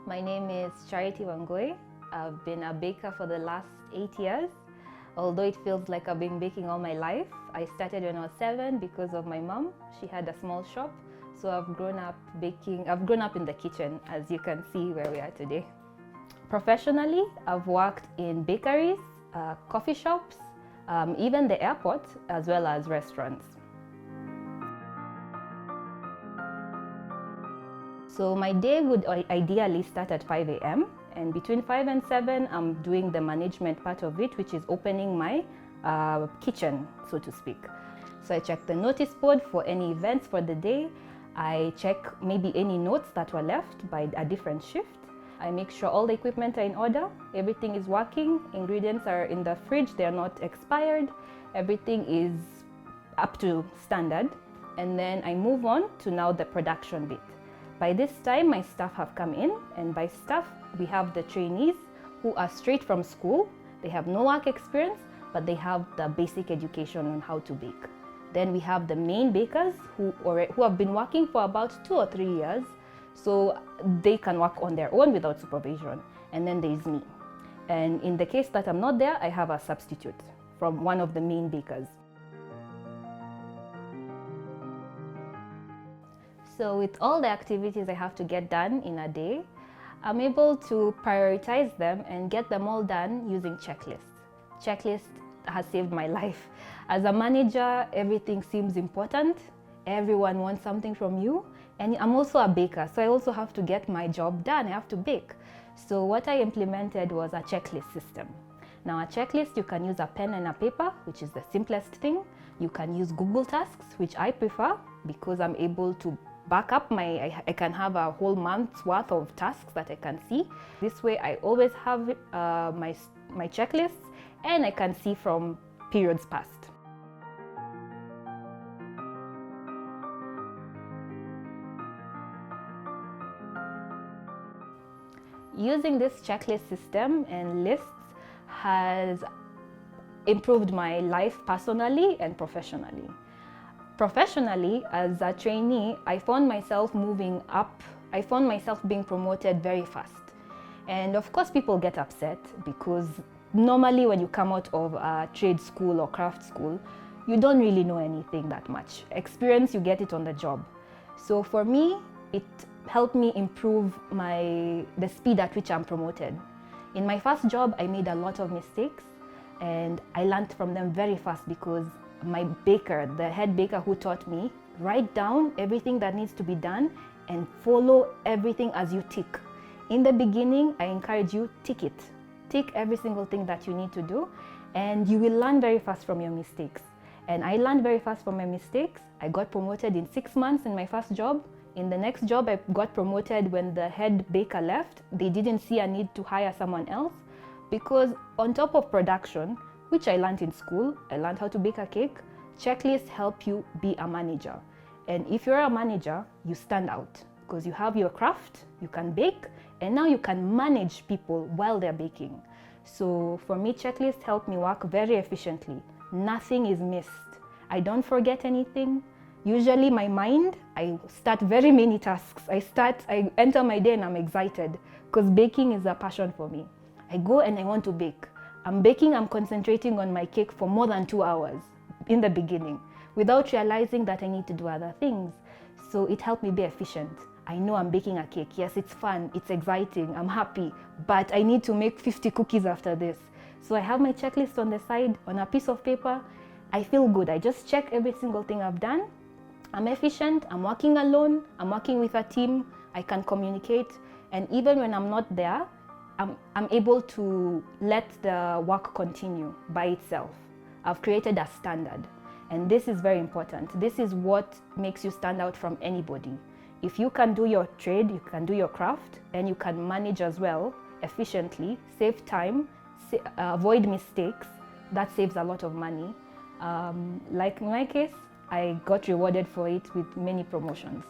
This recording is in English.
My name is Charity Wangui. I've been a baker for the last 8 years. Although it feels like I've been baking all my life. I started when I was 7 because of my mom. She had a small shop. So I've grown up baking. I've grown up in the kitchen, as you can see where we are today. Professionally, I've worked in bakeries, coffee shops, even the airport, as well as restaurants. So my day would ideally start at 5 a.m. and between 5 and 7, I'm doing the management part of it, which is opening my kitchen, so to speak. So I check the notice board for any events for the day. I check maybe any notes that were left by a different shift. I make sure all the equipment are in order, everything is working, ingredients are in the fridge, they're not expired, everything is up to standard. And then I move on to now the production bit. By this time, my staff have come in, and by staff, we have the trainees who are straight from school. They have no work experience, but they have the basic education on how to bake. Then we have the main bakers who have been working for about 2 or 3 years, so they can work on their own without supervision. And then there's me. And in the case that I'm not there, I have a substitute from one of the main bakers. So with all the activities I have to get done in a day, I'm able to prioritize them and get them all done using checklists. Checklist has saved my life. As a manager, everything seems important. Everyone wants something from you. And I'm also a baker, so I also have to get my job done. I have to bake. So what I implemented was a checklist system. Now a checklist, you can use a pen and a paper, which is the simplest thing. You can use Google Tasks, which I prefer because I'm able to back up I can have a whole month's worth of tasks that I can see. This way I always have my checklists, and I can see from periods past. Using this checklist system and lists has improved my life personally and professionally. Professionally, as a trainee, I found myself moving up. I found myself being promoted very fast. And of course, people get upset because normally when you come out of a trade school or craft school, you don't really know anything that much. Experience, you get it on the job. So for me, it helped me improve the speed at which I'm promoted. In my first job, I made a lot of mistakes and I learned from them very fast because my baker, the head baker who taught me, write down everything that needs to be done and follow everything as you tick. In the beginning, I encourage you, tick it. Tick every single thing that you need to do, and you will learn very fast from your mistakes. And I learned very fast from my mistakes. I got promoted in 6 months in my first job. In the next job, I got promoted when the head baker left. They didn't see a need to hire someone else because on top of production, which I learned in school, I learned how to bake a cake. Checklists help you be a manager. And if you're a manager, you stand out because you have your craft, you can bake, and now you can manage people while they're baking. So for me, checklists help me work very efficiently. Nothing is missed. I don't forget anything. Usually my mind, I start very many tasks. I enter my day and I'm excited because baking is a passion for me. I go and I want to bake. I'm baking, I'm concentrating on my cake for more than 2 hours in the beginning without realizing that I need to do other things. So it helped me be efficient. I know I'm baking a cake. Yes, it's fun, it's exciting, I'm happy, but I need to make 50 cookies after this. So I have my checklist on the side, on a piece of paper. I feel good. I just check every single thing I've done. I'm efficient, I'm working alone, I'm working with a team, I can communicate, and even when I'm not there, I'm able to let the work continue by itself. I've created a standard, and this is very important. This is what makes you stand out from anybody. If you can do your trade, you can do your craft, and you can manage as well efficiently, save time, avoid mistakes, that saves a lot of money. Like in my case, I got rewarded for it with many promotions.